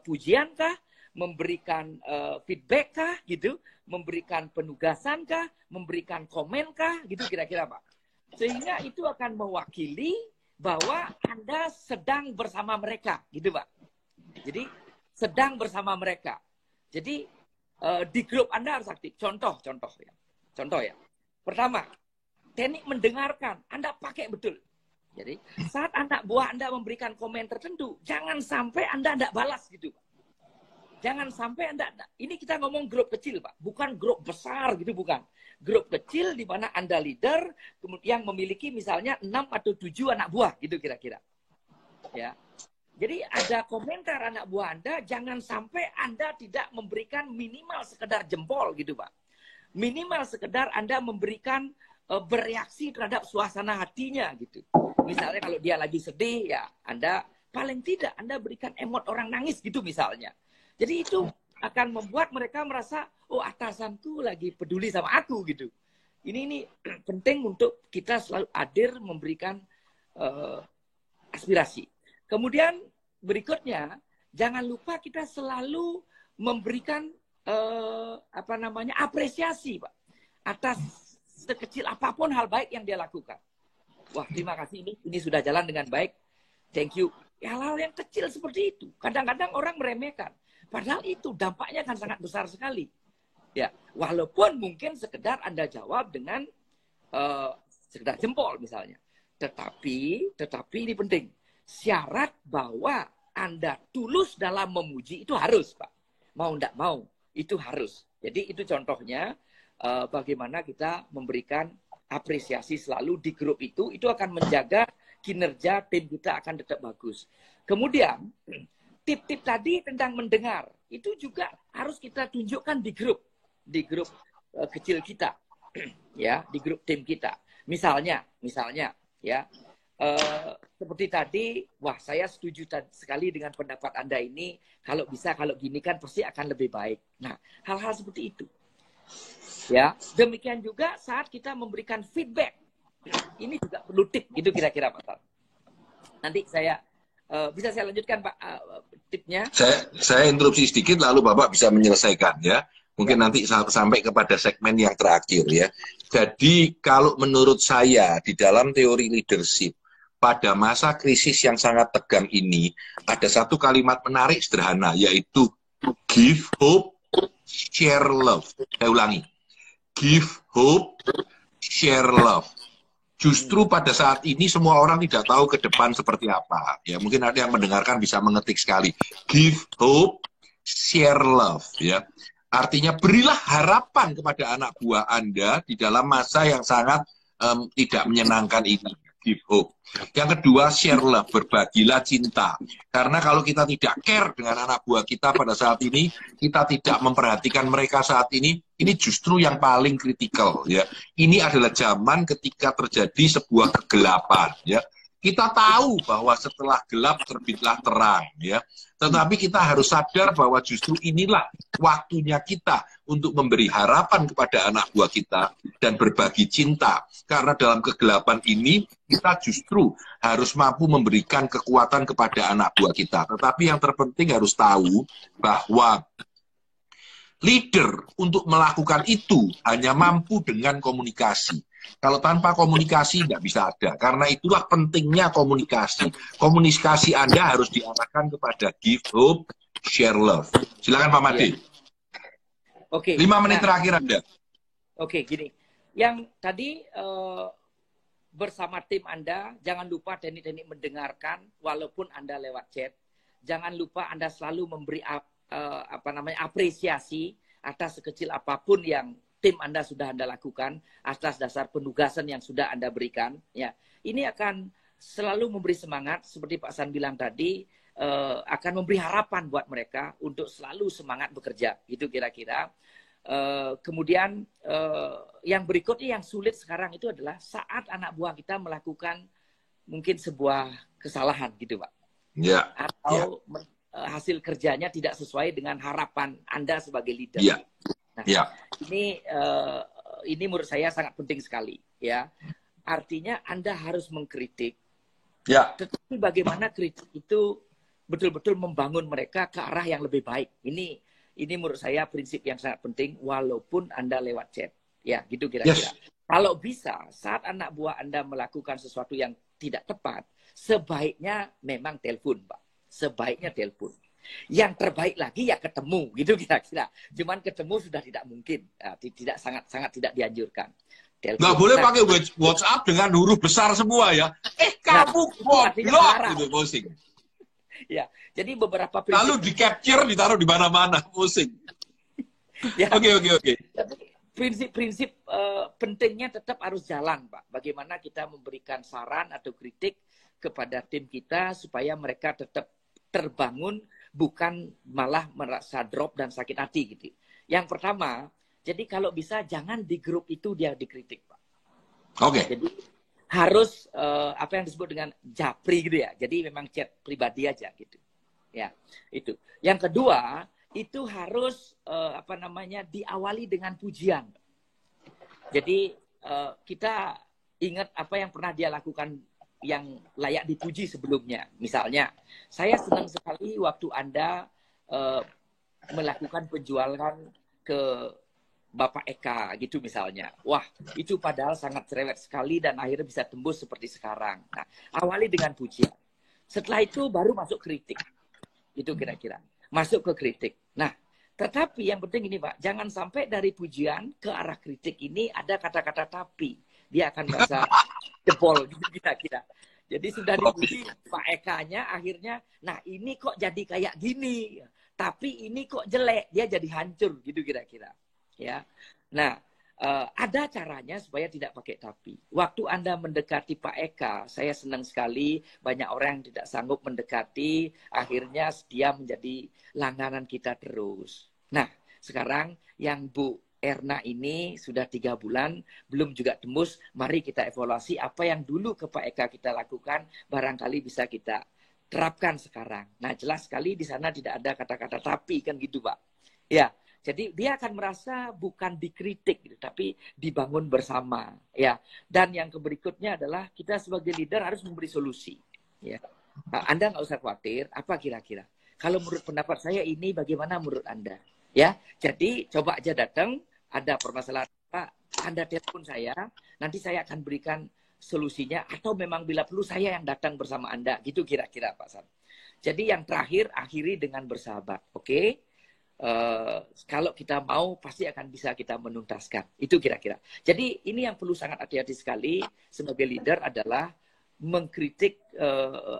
pujian kah, memberikan feedback kah, gitu, memberikan penugasan kah, memberikan komen kah, gitu kira-kira, Pak. Sehingga itu akan mewakili bahwa Anda sedang bersama mereka, gitu, Pak. Jadi sedang bersama mereka. Jadi di grup Anda harus aktif. Contoh ya. Pertama, teknik mendengarkan, Anda pakai betul. Jadi saat anak buah Anda memberikan komen tertentu, jangan sampai Anda tidak balas gitu, Pak. Jangan sampai Anda, ini kita ngomong grup kecil, Pak. Bukan grup besar gitu, bukan. Grup kecil di mana Anda leader, yang memiliki misalnya 6 atau 7 anak buah gitu kira-kira. Ya. Jadi ada komentar anak buah Anda, jangan sampai Anda tidak memberikan minimal sekedar jempol gitu, Pak. Minimal sekedar Anda memberikan bereaksi terhadap suasana hatinya gitu. Misalnya kalau dia lagi sedih, ya Anda paling tidak Anda berikan emot orang nangis gitu misalnya. Jadi itu akan membuat mereka merasa, oh atasanku lagi peduli sama aku gitu. Ini penting untuk kita selalu hadir memberikan aspirasi. Kemudian berikutnya, jangan lupa kita selalu memberikan apresiasi, Pak, atas sekecil apapun hal baik yang dia lakukan. Wah, terima kasih, ini sudah jalan dengan baik. Thank you. Hal-hal yang kecil seperti itu. Kadang-kadang orang meremehkan. Padahal itu dampaknya akan sangat besar sekali. Ya, walaupun mungkin sekedar Anda jawab dengan sekedar jempol misalnya. Tetapi ini penting. Syarat bahwa Anda tulus dalam memuji itu harus, Pak. Mau enggak mau, itu harus. Jadi itu contohnya bagaimana kita memberikan apresiasi selalu di grup itu akan menjaga kinerja tim kita akan tetap bagus. Kemudian, tip-tip tadi tentang mendengar, itu juga harus kita tunjukkan di grup kecil kita, ya, di grup tim kita. Misalnya, ya, seperti tadi, wah saya setuju sekali dengan pendapat Anda ini, kalau bisa, kalau gini kan pasti akan lebih baik. Nah, hal-hal seperti itu. Ya, demikian juga saat kita memberikan feedback, ini juga perlu tip, itu kira-kira Pak Tal. Nanti bisa saya lanjutkan Pak tipnya? Saya interupsi sedikit lalu Bapak bisa menyelesaikan ya. Mungkin nanti sampai kepada segmen yang terakhir ya. Jadi kalau menurut saya di dalam teori leadership pada masa krisis yang sangat tegang ini ada satu kalimat menarik sederhana yaitu give hope, share love. Saya ulangi. Give hope, share love. Justru pada saat ini semua orang tidak tahu ke depan seperti apa. Ya, mungkin ada yang mendengarkan bisa mengetik sekali. Give hope, share love. Ya, artinya berilah harapan kepada anak buah Anda di dalam masa yang sangat tidak menyenangkan ini. Give hope. Yang kedua, share love, berbagilah cinta. Karena kalau kita tidak care dengan anak buah kita pada saat ini, kita tidak memperhatikan mereka saat ini justru yang paling kritikal ya. Ini adalah zaman ketika terjadi sebuah kegelapan ya. Kita tahu bahwa setelah gelap terbitlah terang ya. Tetapi kita harus sadar bahwa justru inilah waktunya kita untuk memberi harapan kepada anak buah kita dan berbagi cinta. Karena dalam kegelapan ini kita justru harus mampu memberikan kekuatan kepada anak buah kita. Tetapi yang terpenting harus tahu bahwa leader untuk melakukan itu hanya mampu dengan komunikasi. Kalau tanpa komunikasi tidak bisa ada. Karena itulah pentingnya komunikasi. Komunikasi Anda harus diarahkan kepada give hope, share love. Silakan Pak Made. Oke. 5 menit terakhir Anda. Oke, gini. Yang tadi bersama tim Anda, jangan lupa teknik-teknik mendengarkan walaupun Anda lewat chat. Jangan lupa Anda selalu memberi apresiasi atas sekecil apapun yang tim Anda sudah Anda lakukan atas dasar penugasan yang sudah Anda berikan ya. Ini akan selalu memberi semangat seperti Pak San bilang tadi, akan memberi harapan buat mereka untuk selalu semangat bekerja. Itu kira-kira. Kemudian yang berikutnya yang sulit sekarang itu adalah saat anak buah kita melakukan mungkin sebuah kesalahan gitu Pak. Ya. Atau hasil kerjanya tidak sesuai dengan harapan Anda sebagai leader. Ya. Nah, ya. Ini menurut saya sangat penting sekali, ya. Artinya Anda harus mengkritik, ya. Tetapi bagaimana kritik itu betul-betul membangun mereka ke arah yang lebih baik. Ini menurut saya prinsip yang sangat penting, walaupun Anda lewat chat, ya, gitu kira-kira. Yes. Kalau bisa saat anak buah Anda melakukan sesuatu yang tidak tepat, sebaiknya memang telepon, Pak. Sebaiknya telepon. Yang terbaik lagi ya ketemu gitu kira-kira. Cuman ketemu sudah tidak mungkin, tidak sangat tidak dianjurkan. telepon. Nggak boleh pakai WhatsApp dengan huruf besar semua ya. Kamu goblok gitu, pusing. Ya, jadi beberapa prinsip. Lalu di capture, ditaruh di mana-mana, pusing. Ya. Oke. Prinsip-prinsip pentingnya tetap harus jalan, Pak. Bagaimana kita memberikan saran atau kritik kepada tim kita supaya mereka tetap terbangun, bukan malah merasa drop dan sakit hati gitu. Yang pertama, jadi kalau bisa jangan di grup itu dia dikritik, Pak. Oke. Jadi harus apa yang disebut dengan japri gitu ya. Jadi memang chat pribadi aja gitu. Ya, itu. Yang kedua, itu harus diawali dengan pujian. Jadi kita ingat apa yang pernah dia lakukan yang layak dipuji sebelumnya. Misalnya, saya senang sekali waktu Anda melakukan penjualan ke Bapak Eka gitu misalnya. Wah, itu padahal sangat cerewet sekali dan akhirnya bisa tembus seperti sekarang. Nah, awali dengan pujian. Setelah itu baru masuk kritik. Itu kira-kira. Masuk ke kritik. Nah, tetapi yang penting ini Pak, jangan sampai dari pujian ke arah kritik ini ada kata-kata tapi. Dia akan merasa jebol gitu kira-kira. Jadi sudah dipuji Pak Eka-nya akhirnya, nah ini kok jadi kayak gini. Tapi ini kok jelek, dia jadi hancur gitu kira-kira. Ya. Nah, ada caranya supaya tidak pakai tapi. Waktu Anda mendekati Pak Eka, saya senang sekali banyak orang yang tidak sanggup mendekati, akhirnya dia menjadi langganan kita terus. Nah, sekarang yang Bu Erna ini sudah 3 bulan, belum juga tembus, mari kita evaluasi apa yang dulu ke Pak Eka kita lakukan, barangkali bisa kita terapkan sekarang. Nah, jelas sekali di sana tidak ada kata-kata tapi, kan gitu Pak. Ya. Jadi dia akan merasa bukan dikritik, gitu, tapi dibangun bersama, ya. Dan yang berikutnya adalah kita sebagai leader harus memberi solusi. Ya. Nah, Anda nggak usah khawatir. Apa kira-kira? Kalau menurut pendapat saya ini, bagaimana menurut Anda? Ya. Jadi coba aja datang. Ada permasalahan Pak, Anda telepon saya. Nanti saya akan berikan solusinya. Atau memang bila perlu saya yang datang bersama Anda. Gitu kira-kira Pak San. Jadi yang terakhir akhiri dengan bersahabat. Oke? Kalau kita mau pasti akan bisa kita menuntaskan. Itu kira-kira. Jadi ini yang perlu sangat hati-hati sekali sebagai leader adalah mengkritik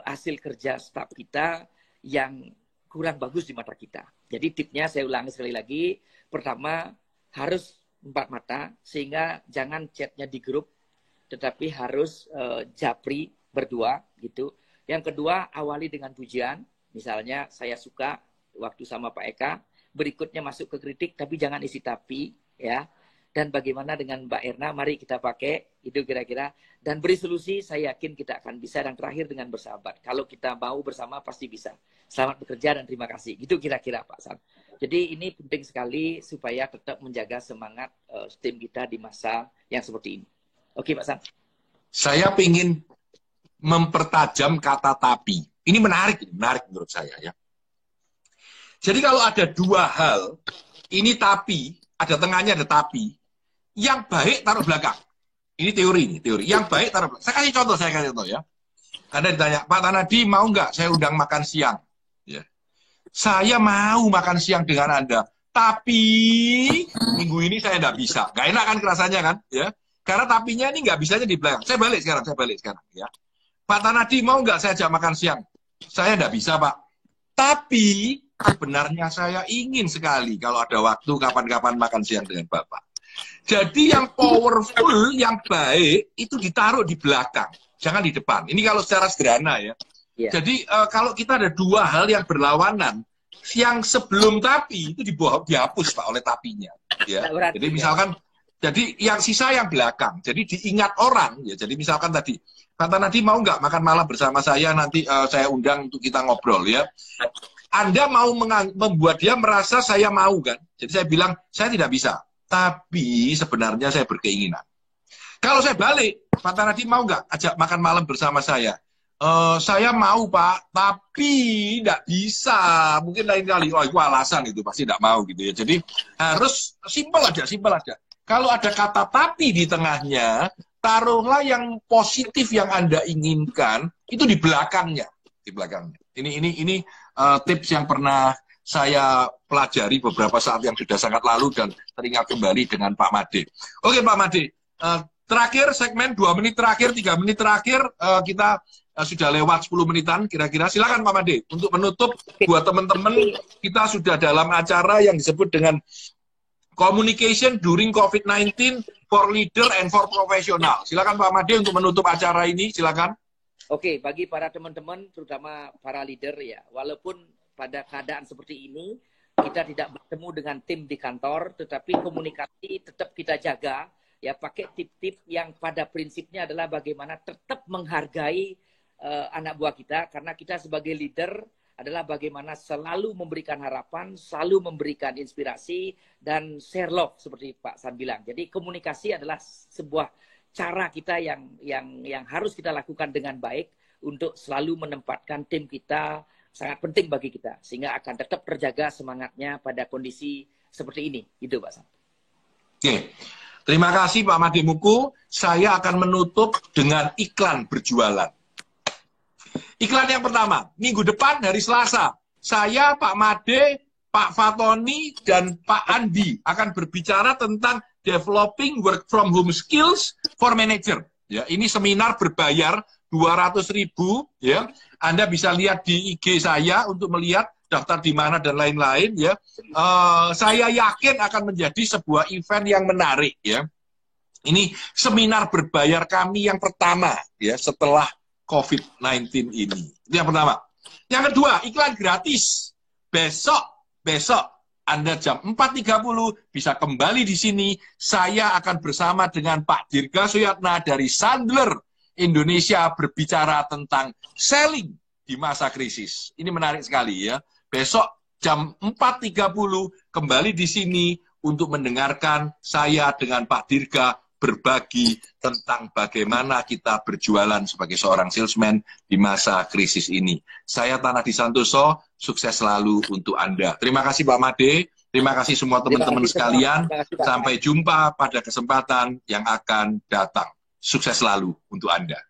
hasil kerja staf kita yang kurang bagus di mata kita. Jadi tipnya saya ulangi sekali lagi. Pertama, harus 4 mata sehingga jangan chatnya di grup, tetapi harus japri berdua gitu. Yang kedua, awali dengan pujian. Misalnya saya suka waktu sama Pak Eka. Berikutnya masuk ke kritik, tapi jangan isi tapi, ya. Dan bagaimana dengan Mbak Erna, mari kita pakai, itu kira-kira. Dan beri solusi, saya yakin kita akan bisa. Dan terakhir dengan bersahabat. Kalau kita mau bersama, pasti bisa. Selamat bekerja dan terima kasih. Itu kira-kira Pak San. Jadi ini penting sekali supaya tetap menjaga semangat tim kita di masa yang seperti ini. Oke Pak San. Saya ingin mempertajam kata tapi. Ini menarik menurut saya ya. Jadi kalau ada 2 hal, ini tapi, ada tengahnya ada tapi, yang baik taruh belakang. Ini teori. Yang baik taruh belakang. Saya kasih contoh ya. Anda ditanya, Pak Tanadi mau nggak saya undang makan siang? Ya. Saya mau makan siang dengan Anda, tapi minggu ini saya nggak bisa. Nggak enak kan rasanya kan? Ya. Karena tapinya ini nggak bisanya di belakang. Saya balik sekarang. Ya. Pak Tanadi mau nggak saya ajak makan siang? Saya nggak bisa Pak. Tapi sebenarnya saya ingin sekali kalau ada waktu kapan-kapan makan siang dengan Bapak. Jadi yang powerful, yang baik itu ditaruh di belakang, jangan di depan. Ini kalau secara sederhana ya. Yeah. Jadi kalau kita ada 2 hal yang berlawanan, yang sebelum tapi itu dihapus Pak oleh tapinya. Ya. Jadi misalkan, jadi yang sisa yang belakang. Jadi diingat orang ya. Jadi misalkan tadi, Pak Tanadi mau nggak makan malam bersama saya, nanti saya undang untuk kita ngobrol ya. Anda mau membuat dia merasa saya mau kan. Jadi saya bilang, saya tidak bisa. Tapi sebenarnya saya berkeinginan. Kalau saya balik, Pak Tanadi mau nggak ajak makan malam bersama saya? Saya mau Pak, tapi tidak bisa. Mungkin lain kali. Oh itu alasan itu, pasti tidak mau gitu ya. Jadi harus simpel aja. Kalau ada kata tapi di tengahnya, taruhlah yang positif yang Anda inginkan itu di belakangnya. Ini tips yang pernah saya pelajari beberapa saat yang sudah sangat lalu dan teringat kembali dengan Pak Made. Oke Pak Made, Terakhir segmen 2 menit terakhir, 3 menit terakhir, kita sudah lewat 10 menitan kira-kira. Silakan Pak Made untuk menutup buat teman-teman, kita sudah dalam acara yang disebut dengan Communication during COVID-19 for leader and for professional. Silakan Pak Made untuk menutup acara ini, silakan. Oke, bagi para teman-teman, terutama para leader ya, walaupun pada keadaan seperti ini, kita tidak bertemu dengan tim di kantor, tetapi komunikasi tetap kita jaga, ya pakai tip-tip yang pada prinsipnya adalah bagaimana tetap menghargai anak buah kita, karena kita sebagai leader adalah bagaimana selalu memberikan harapan, selalu memberikan inspirasi, dan share love seperti Pak San bilang. Jadi komunikasi adalah sebuah cara kita yang harus kita lakukan dengan baik untuk selalu menempatkan tim kita, sangat penting bagi kita, sehingga akan tetap terjaga semangatnya pada kondisi seperti ini. Gitu Pak San. Oke. Terima kasih Pak Made Muku. Saya akan menutup dengan iklan berjualan. Iklan yang pertama, minggu depan hari Selasa, saya, Pak Made, Pak Fatoni, dan Pak Andi akan berbicara tentang developing work from home skills for manager. Ya, ini seminar berbayar 200.000 ya. Anda bisa lihat di IG saya untuk melihat daftar di mana dan lain-lain ya. Saya yakin akan menjadi sebuah event yang menarik ya. Ini seminar berbayar kami yang pertama ya setelah COVID-19 ini. Itu yang pertama. Yang kedua, iklan gratis. Besok Anda jam 4.30 bisa kembali di sini. Saya akan bersama dengan Pak Dirga Suyatna dari Sandler Indonesia berbicara tentang selling di masa krisis. Ini menarik sekali ya. Besok jam 4.30 kembali di sini untuk mendengarkan saya dengan Pak Dirga berbagi tentang bagaimana kita berjualan sebagai seorang salesman di masa krisis ini. Saya Tanadi Santoso, sukses selalu untuk Anda. Terima kasih Pak Made, terima kasih semua teman-teman sekalian. Sampai jumpa pada kesempatan yang akan datang. Sukses selalu untuk Anda.